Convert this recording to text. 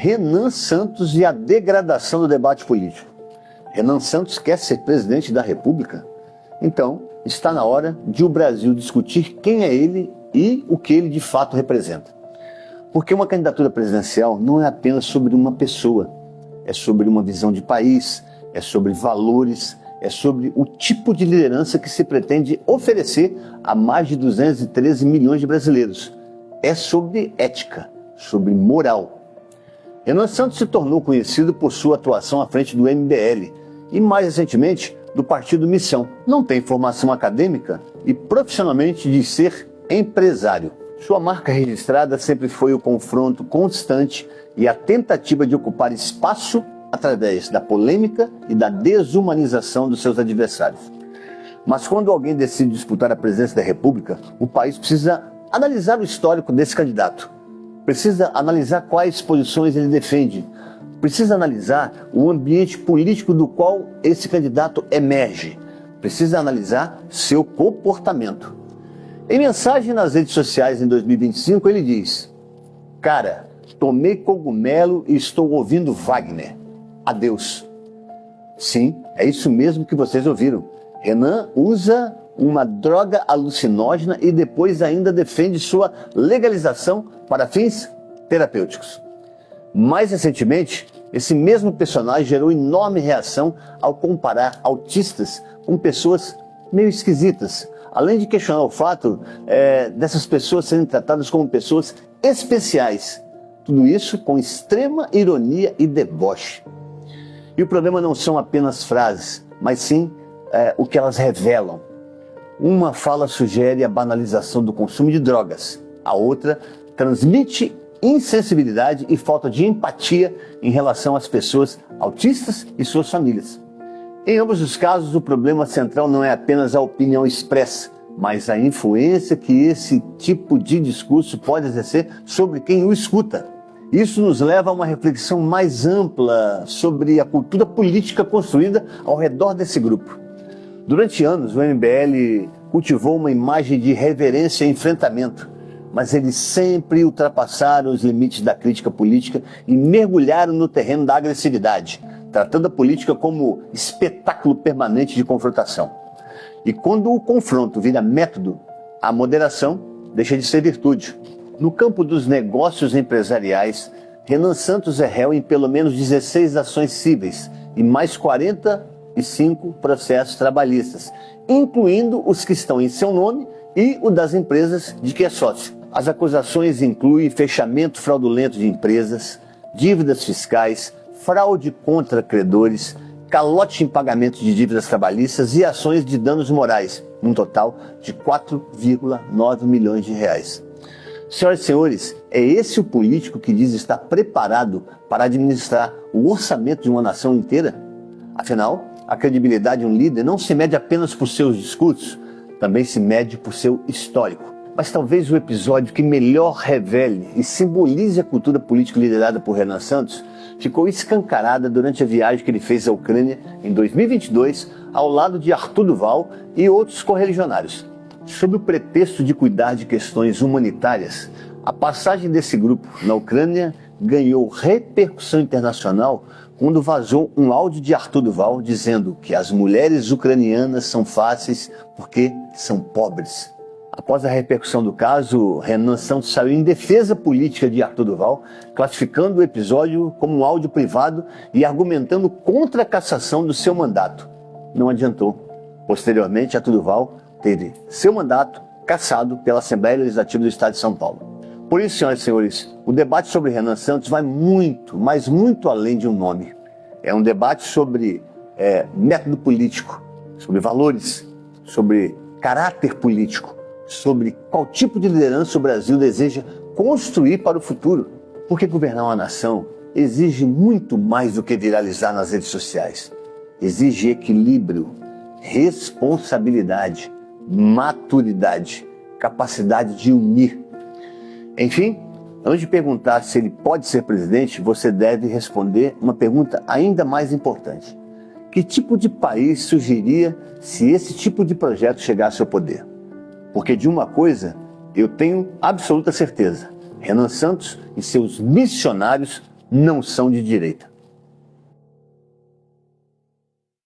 Renan Santos e a degradação do debate político. Renan Santos quer ser presidente da República? Então, está na hora de o Brasil discutir quem é ele e o que ele de fato representa. Porque uma candidatura presidencial não é apenas sobre uma pessoa, é sobre uma visão de país, é sobre valores, é sobre o tipo de liderança que se pretende oferecer a mais de 213 milhões de brasileiros. É sobre ética, sobre moral. Renan Santos se tornou conhecido por sua atuação à frente do MBL e, mais recentemente, do Partido Missão. Não tem formação acadêmica e profissionalmente diz ser empresário. Sua marca registrada sempre foi o confronto constante e a tentativa de ocupar espaço através da polêmica e da desumanização dos seus adversários. Mas quando alguém decide disputar a presidência da República, o país precisa analisar o histórico desse candidato. Precisa analisar quais posições ele defende. Precisa analisar o ambiente político do qual esse candidato emerge. Precisa analisar seu comportamento. Em mensagem nas redes sociais em 2025, ele diz: "Cara, tomei cogumelo e estou ouvindo Wagner. Adeus." Sim, é isso mesmo que vocês ouviram. Renan usa uma droga alucinógena e depois ainda defende sua legalização para fins terapêuticos. Mais recentemente, esse mesmo personagem gerou enorme reação ao comparar autistas com pessoas meio esquisitas, além de questionar o fato dessas pessoas serem tratadas como pessoas especiais. Tudo isso com extrema ironia e deboche. E o problema não são apenas frases, mas sim o que elas revelam. Uma fala sugere a banalização do consumo de drogas, a outra transmite insensibilidade e falta de empatia em relação às pessoas autistas e suas famílias. Em ambos os casos, o problema central não é apenas a opinião expressa, mas a influência que esse tipo de discurso pode exercer sobre quem o escuta. Isso nos leva a uma reflexão mais ampla sobre a cultura política construída ao redor desse grupo. Durante anos, o MBL cultivou uma imagem de reverência e enfrentamento, mas eles sempre ultrapassaram os limites da crítica política e mergulharam no terreno da agressividade, tratando a política como espetáculo permanente de confrontação. E quando o confronto vira método, a moderação deixa de ser virtude. No campo dos negócios empresariais, Renan Santos é réu em pelo menos 16 ações cíveis e mais 45 processos trabalhistas, incluindo os que estão em seu nome e o das empresas de que é sócio. As acusações incluem fechamento fraudulento de empresas, dívidas fiscais, fraude contra credores, calote em pagamento de dívidas trabalhistas e ações de danos morais, num total de 4,9 milhões de reais. Senhoras e senhores, é esse o político que diz estar preparado para administrar o orçamento de uma nação inteira? Afinal, a credibilidade de um líder não se mede apenas por seus discursos, também se mede por seu histórico. Mas talvez o episódio que melhor revele e simbolize a cultura política liderada por Renan Santos ficou escancarada durante a viagem que ele fez à Ucrânia em 2022, ao lado de Arthur Duval e outros correligionários. Sob o pretexto de cuidar de questões humanitárias, a passagem desse grupo na Ucrânia ganhou repercussão internacional quando vazou um áudio de Arthur Duval dizendo que as mulheres ucranianas são fáceis porque são pobres. Após a repercussão do caso, Renan Santos saiu em defesa política de Arthur Duval, classificando o episódio como um áudio privado e argumentando contra a cassação do seu mandato. Não adiantou. Posteriormente, Arthur Duval teve seu mandato cassado pela Assembleia Legislativa do Estado de São Paulo. Por isso, senhoras e senhores, o debate sobre Renan Santos vai muito, mas muito além de um nome. É um debate sobre método político, sobre valores, sobre caráter político, sobre qual tipo de liderança o Brasil deseja construir para o futuro. Porque governar uma nação exige muito mais do que viralizar nas redes sociais. Exige equilíbrio, responsabilidade, maturidade, capacidade de unir. Enfim, antes de perguntar se ele pode ser presidente, você deve responder uma pergunta ainda mais importante. Que tipo de país surgiria se esse tipo de projeto chegasse ao poder? Porque de uma coisa eu tenho absoluta certeza: Renan Santos e seus missionários não são de direita.